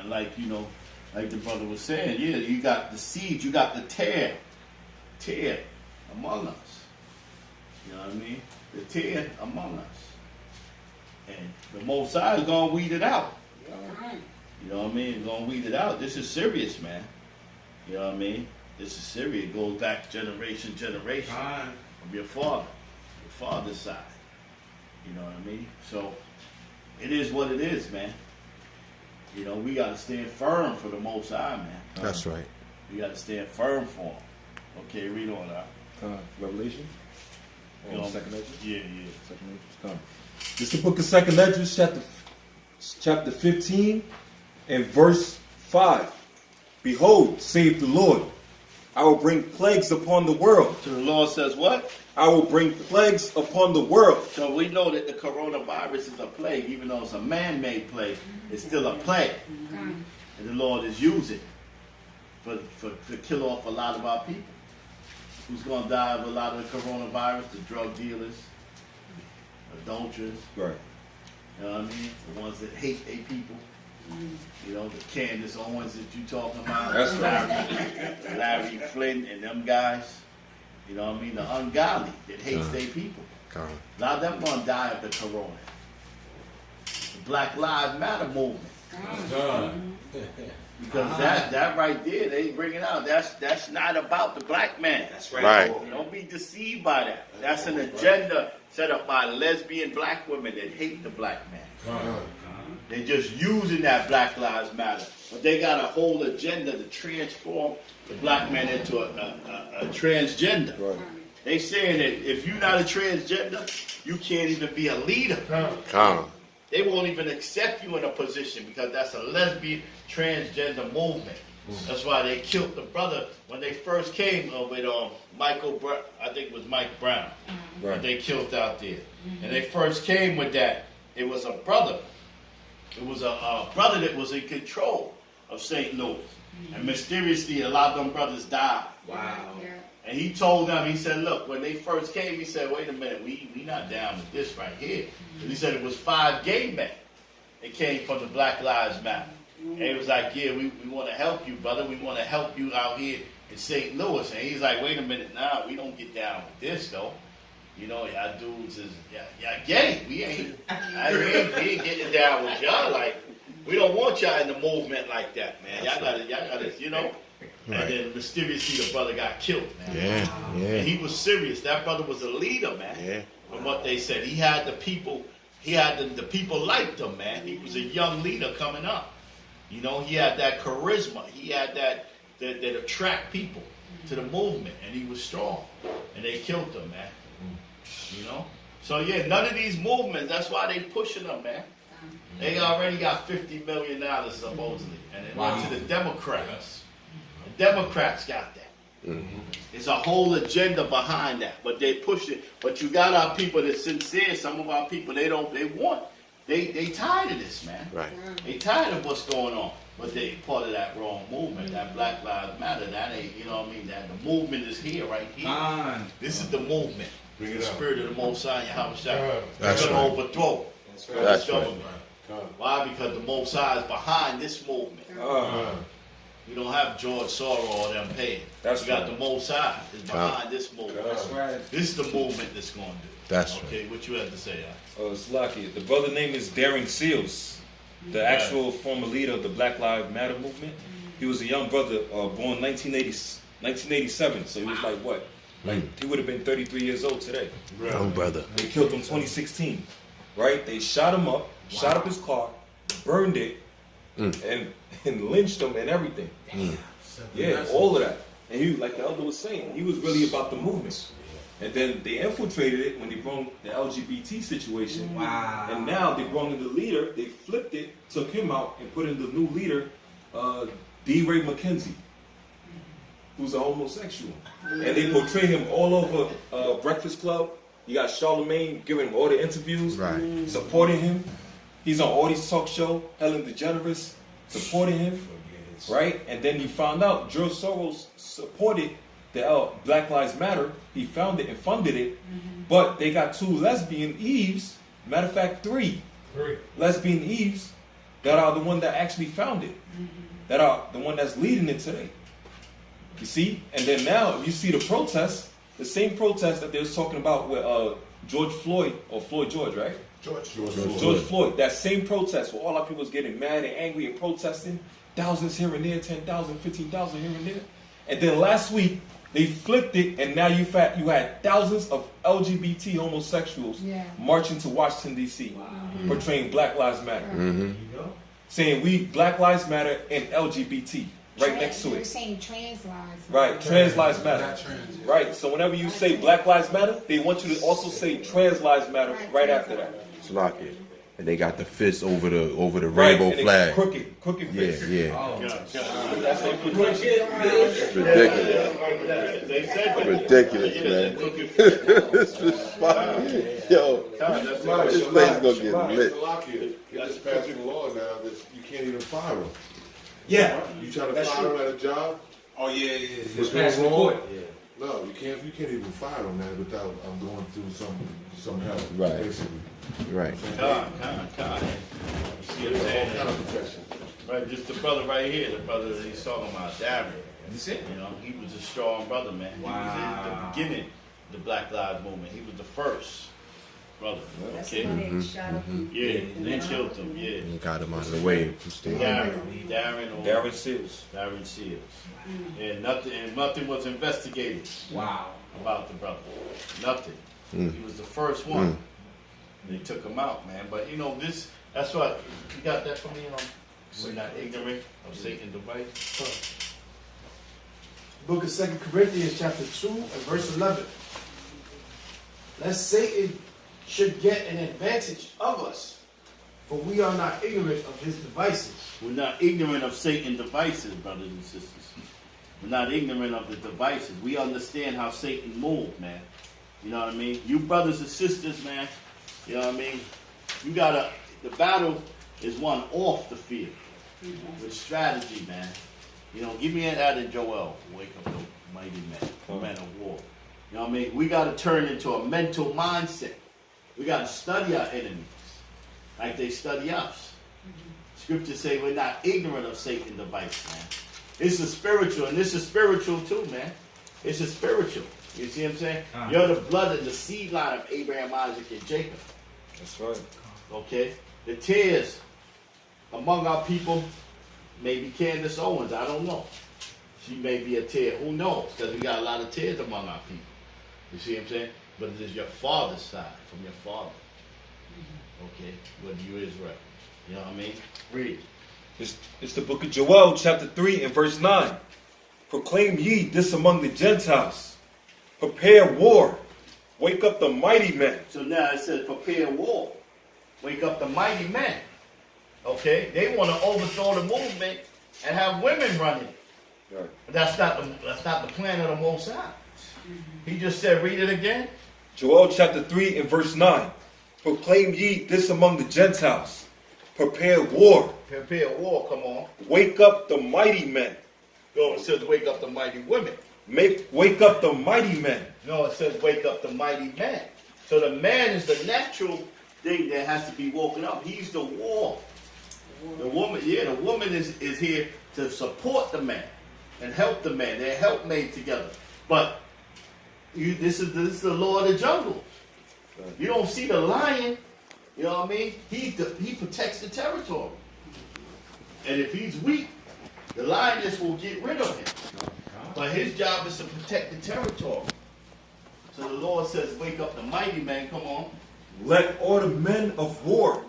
And like, like the brother was saying, yeah, you got the seed, you got the tear among us. You know what I mean? The tear among us. And the Most High is going to weed it out. You know what I mean? Going to weed it out. This is serious, man. You know what I mean? This is serious. It goes back generation from your father's side. You know what I mean? So it is what it is, man. We got to stand firm for the Most High, man. That's right. We got to stand firm for him. Okay, read on now. Revelation? Second Edges? Yeah. Second Edges, come. This is the book of Second Edges, chapter 15, and verse 5. Behold, saith the Lord, I will bring plagues upon the world. So the Lord says what? I will bring plagues upon the world. So we know that the coronavirus is a plague, even though it's a man-made plague, it's still a plague. And the Lord is using to kill off a lot of our people. Who's going to die of a lot of the coronavirus? The drug dealers, adulterers. Right. You know what I mean? The ones that hate their people. The Candace Owens that you talking about. That's right. Larry Flynn and them guys. You know what I mean? The ungodly that hates their people. A lot of them going to die of the corona. The Black Lives Matter movement. Because that right there, they bring it out. That's not about the black man. That's right. Don't be deceived by that. That's an agenda set up by lesbian black women that hate the black man. They're just using that Black Lives Matter. But they got a whole agenda to transform the black man into a transgender. Right. They saying that if you're not a transgender, you can't even be a leader. They won't even accept you in a position because that's a lesbian transgender movement. That's why they killed the brother when they first came with Michael Brown. I think it was Mike Brown. That they killed out there. And they first came with that. It was a brother. It was a brother that was in control of St. Louis. And mysteriously, a lot of them brothers died. Wow. And he told them, he said, look, when they first came, he said, wait a minute, we not down with this right here. And he said it was 5 gay men that came from the Black Lives Matter. And he was like, yeah, we want to help you, brother. We want to help you out here in St. Louis. And he's like, wait a minute, nah, we don't get down with this, though. Y'all dudes is, y'all gay. We ain't getting down with y'all. Like, we don't want y'all in the movement like that, man. Y'all gotta, And then mysteriously the brother got killed, man. Yeah. And he was serious. That brother was a leader, man. Yeah. From what they said. He had the people, the people liked him, man. He was a young leader coming up. He had that charisma. He had that attract people to the movement. And he was strong. And they killed him, man. So yeah, none of these movements, that's why they pushing them, man. They already got $50 million supposedly. And it went to the Democrats. The Democrats got that. It's a whole agenda behind that. But they push it. But you got our people that's sincere. Some of our people, they tired of this, man. Right. They tired of what's going on. But they part of that wrong movement, that Black Lives Matter. That ain't, that the movement is here, right here. This is the movement. The spirit of the Most High, Yahweh. That's going to overthrow this government. Why? Because the Most High is behind this movement. We don't have George Soros or them paying. We got the Most High is behind this movement. That's right. This is the movement that's going to do. That's okay. What you have to say? It's lucky. The brother name is Darren Seals, the actual former leader of the Black Lives Matter movement. He was a young brother, born 1987. So he was like what? He would have been 33 years old today. Young brother. They killed him in 2016, right? They shot him up, shot up his car, burned it, and lynched him and everything. Yeah, all of that. And he, like the elder was saying, he was really about the movement. And then they infiltrated it when they brought the LGBT situation. Wow. And now they brought in the leader, they flipped it, took him out, and put in the new leader, D. Ray McKenzie, who's a homosexual. And they portray him all over Breakfast Club. You got Charlemagne giving him all the interviews, supporting him. He's on all these talk show, Ellen DeGeneres, supporting him, right? And then you found out George Soros supported the Black Lives Matter. He founded and funded it, but they got 2 lesbian Eves, matter of fact 3 lesbian Eves, that are the one that actually found it, that are the one that's leading it today. You see? And then now, if you see the protests, the same protests that they was talking about with George Floyd, or Floyd George, right? George Floyd. That same protest where all our people was getting mad and angry and protesting, thousands here and there, 10,000, 15,000 here and there. And then last week, they flipped it, and now you had thousands of LGBT homosexuals marching to Washington, D.C., portraying Black Lives Matter. Saying Black Lives Matter and LGBT next to it. You're saying trans lives. Right, trans lives matter. Right, so whenever you say Black Lives Matter, they want you to also say trans lives matter right after that. It's like it. And they got the fist over the rainbow flag. Crooked fist. Yeah. Oh. That's infiltration. Ridiculous, man. This is fun. Yo, this place is gonna get lit. They just passed a law now that you can't even fire them. Yeah. You try to fire them at a job? Oh yeah. It's passed in court. No, you can't even fire them, man, without going through some help. Right. Basically. Right. God. You see what I'm saying? Kind of protection. Right, just the brother right here, the brother that he's talking about, Darren. That's it. You know, he was a strong brother, man. He was in the beginning of the Black Lives Movement. He was the first brother. Okay. Yeah, they killed him. Yeah. He got him out of the way. Darren Seals. Yeah, nothing was investigated. About the brother. Nothing. He was the first one. They took him out, man. But you know, that's what you got that from me, you know. We're not ignorant of Satan's device. Book of 2 Corinthians chapter 2 and verse 11. Lest Satan should get an advantage of us, for we are not ignorant of his devices. We're not ignorant of Satan's devices, brothers and sisters. We're not ignorant of the devices. We understand how Satan moves, man. You know what I mean? You brothers and sisters, man, you know what I mean? The battle is won off the field with strategy, man. You know, give me that in Joel. Wake up the mighty men, men of war. You know what I mean? We got to turn into a mental mindset. We got to study our enemies like they study us. Scriptures say we're not ignorant of Satan's device, man. It's a spiritual, and this is spiritual too, man. It's a spiritual. You see what I'm saying? You're the blood and the seed line of Abraham, Isaac, and Jacob. That's right. Okay? The tares among our people may be Candace Owens. I don't know. She may be a tear. Who knows? Because we got a lot of tares among our people. You see what I'm saying? But it is your father's side, from your father. Okay? Whether you Israel. You know what I mean? Read. It's the book of Joel, chapter 3 and verse 9. Proclaim ye this among the Gentiles. Prepare war. Wake up the mighty men. So now it says prepare war. Wake up the mighty men. Okay? They want to overthrow the movement and have women running it. Right. But that's not the plan of the Most High. He just said, read it again. Joel chapter 3 and verse 9. Proclaim ye this among the Gentiles. Prepare war. Prepare war, come on. Wake up the mighty men. No, it says wake up the mighty women. Wake up the mighty men. No, it says wake up the mighty man. So the man is the natural thing that has to be woken up. He's the war. The woman is here to support the man and help the man. They're helpmates together. But this is the law of the jungle. You don't see the lion. You know what I mean? He protects the territory. And if he's weak, the lioness will get rid of him. But his job is to protect the territory. So the Lord says, wake up the mighty man. Come on. Let all the men of war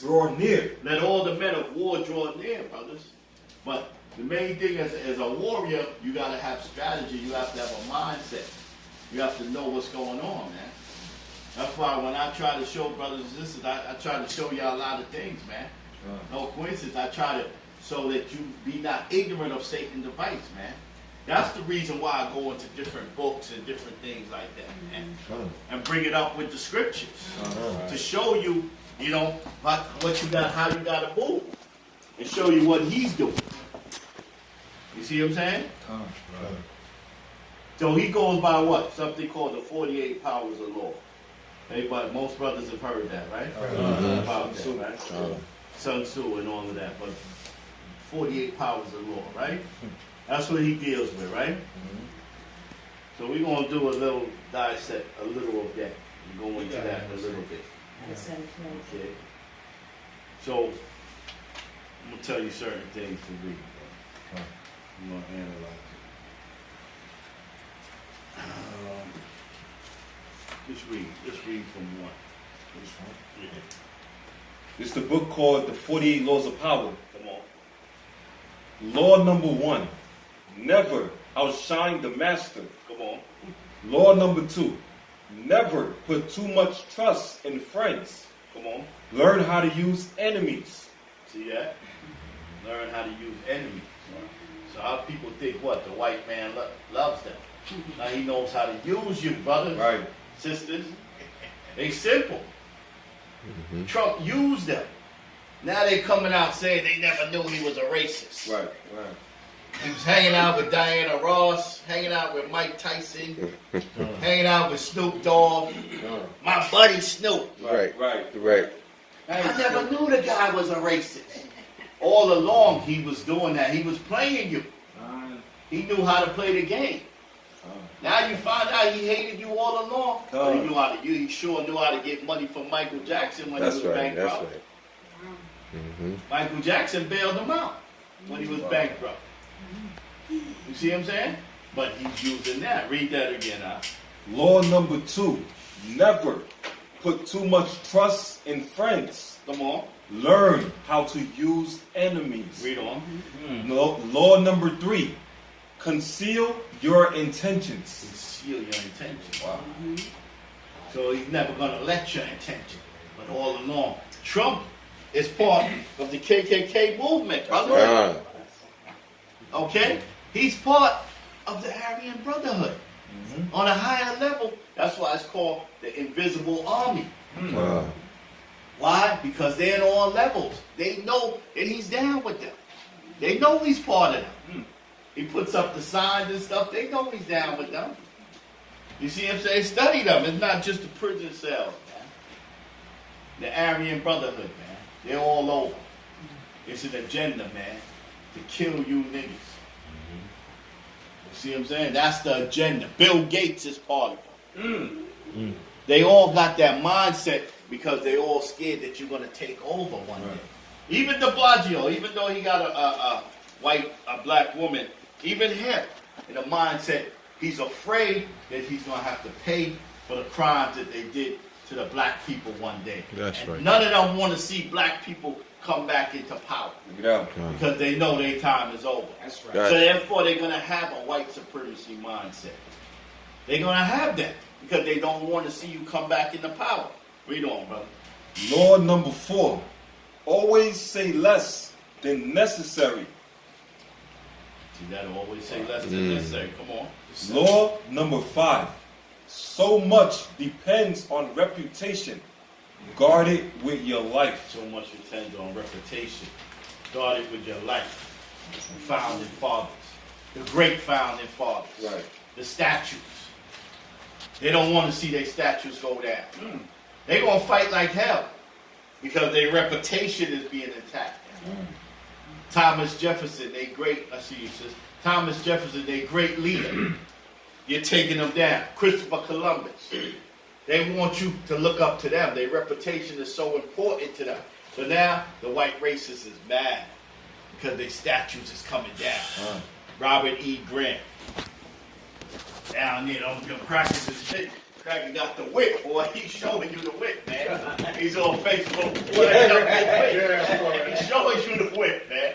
draw near. Let all the men of war draw near, brothers. But the main thing as a warrior, you got to have strategy. You have to have a mindset. You have to know what's going on, man. That's why when I try to show brothers and sisters, I try to show y'all a lot of things, man. No coincidence. I try to so that you be not ignorant of Satan's device, man. That's the reason why I go into different books and different things like that, man. And bring it up with the scriptures to show you, you know, what you got, how you got to move, and show you what he's doing. You see what I'm saying? So he goes by what? Something called the 48 powers of law. Everybody, most brothers have heard that, right? About that, right? Sun Tzu and all of that, but 48 powers of law, right? That's what he deals with, right? So we're going to do a little dissect, a little of that. We're going into that a little bit. Okay. So I'm going to tell you certain things to read. I'm going to analyze it. Just read from one. Yeah. It's the book called The 48 Laws of Power. Come on. Law number 1, never outshine the master. Come on. Law number 2, never put too much trust in friends. Come on. Learn how to use enemies. See that? Learn how to use enemies. So how people think what? The white man loves them. Now he knows how to use you, brothers, Right. sisters. They simple. Trump used them. Now they coming out saying they never knew he was a racist. Right. He was hanging out with Diana Ross, hanging out with Mike Tyson, hanging out with Snoop Dogg. My buddy Snoop. Right. Right. I never knew the guy was a racist. All along he was doing that. He was playing you. He knew how to play the game. Now you find out he hated you all along. But he knew how to. He sure knew how to get money from Michael Jackson when he was bankrupt. That's right. Michael Jackson bailed him out when he was bankrupt. You see what I'm saying? But he's using that. Read that again, huh? Law number 2, never put too much trust in friends. Come on. Learn how to use enemies. Read on. Law number 3, conceal your intentions. Conceal your intentions. Wow. So he's never going to let your intention. But all along, Trump is part of the KKK movement, brother. Okay? He's part of the Aryan Brotherhood. On a higher level, that's why it's called the Invisible Army. Why? Because they're in all levels. They know that he's down with them. They know he's part of them. He puts up the signs and stuff. They know he's down with them. You see what I'm saying? Study them. It's not just the prison cells, man. The Aryan Brotherhood, man. They're all over. It's an agenda, man, to kill you niggas. You see what I'm saying? That's the agenda. Bill Gates is part of it. They all got that mindset because they all scared that you're going to take over one day. Even de Blasio, even though he got a black woman, even him, in a mindset, he's afraid that he's going to have to pay for the crimes that they did to the black people one day. That's and right. None of them want to see black people come back into power because they know their time is over. That's right. Gotcha. So therefore, they're going to have a white supremacy mindset. They're going to have that because they don't want to see you come back into power. Read on, brother. Law number 4, always say less than necessary. You got to always say less than necessary. Come on. Law number 5, so much depends on reputation. Guard it with your life. So much depends on reputation. Guard it with your life. The founding fathers. The great founding fathers. Right. The statues. They don't want to see their statues go down. They're going to fight like hell because their reputation is being attacked. Thomas Jefferson, they great, I see you, sis. Thomas Jefferson, they great leader. You're taking them down. Christopher Columbus. They want you to look up to them. Their reputation is so important to them. So now the white racist is mad because their statues is coming down. Robert E. Grant. Down there, don't practice his shit. Cracker got the whip, boy. He's showing you the whip, man. He's on Facebook. Boy, he's showing you the whip, man.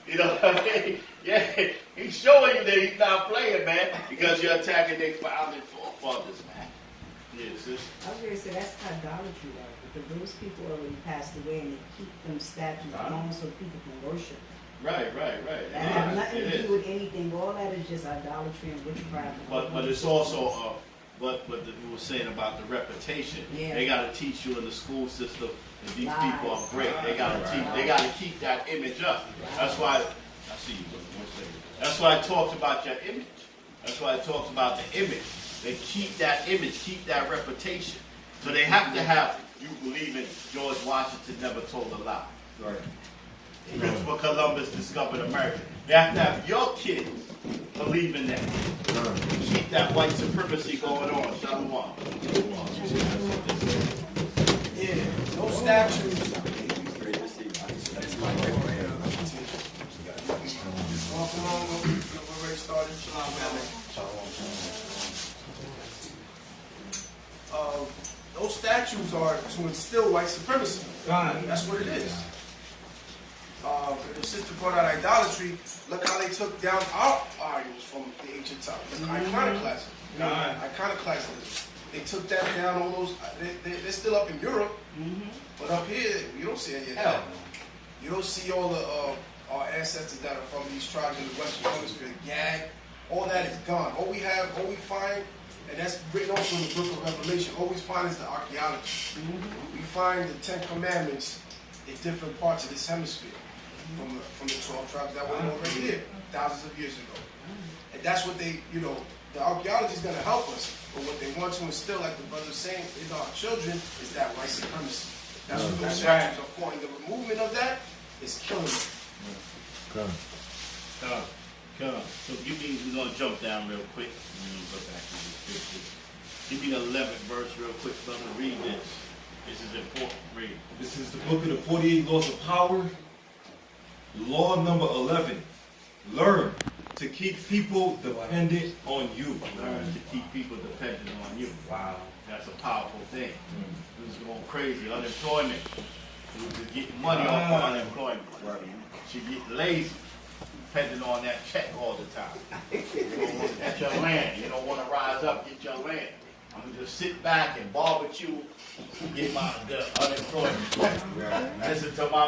You know what I mean? Yeah, he's showing you that he's not playing, man, because you're attacking their founding fathers, man. Yes, sis. I was going to say that's idolatry, though, because those people already passed away and they keep them statues along so people can worship. Right. That has nothing to do with anything. All that is just idolatry and witchcraft. But it's also what we were saying about the reputation. Yeah. They got to teach you in the school system that these people are great. They got to teach. They got to keep that image up. That's why I see you. That's why I talked about your image. That's why I talked about the image. They keep that image, keep that reputation. So they have to have you believing George Washington never told a lie. Right. Christopher Columbus discovered America. You have to have your kids believe in that. Keep that white supremacy going on. Shalom. Yeah, no statues. Welcome on, we're ready to start. Those statues are to instill white supremacy. That's what it is. The sister brought out idolatry. Look how they took down our idols from the ancient times. Iconoclasm. Iconoclasm. They took that down. All those. They're still up in Europe, but up here you don't see any of that. You don't see all the our ancestors that are from these tribes in the Western Hemisphere. Gag. All that is gone. All we find, and that's written also in the book of Revelation. All we find is the archaeology. We find the 10 Commandments in different parts of this hemisphere. From the 12 tribes that were already here thousands of years ago. And that's what they, the archaeology is going to help us. But what they want to instill, like the brother's saying, in our children is that white supremacy. That's what those statues are for. And the removement of that is killing them. Come. So we're going to jump down real quick. Go back to the scripture. Give me the 11th verse real quick, brother. Read this. This is important. Read. This is the book of the 48 laws of power. Law number 11. Learn to keep people dependent on you. Learn to keep people dependent on you. Wow. That's a powerful thing. This is going crazy. Unemployment. You're getting money off of unemployment. You get lazy, depending on that check all the time. You don't want to get your land. You don't want to rise up, get your land. I'm going to just sit back and barbecue, get the unemployment. Listen to my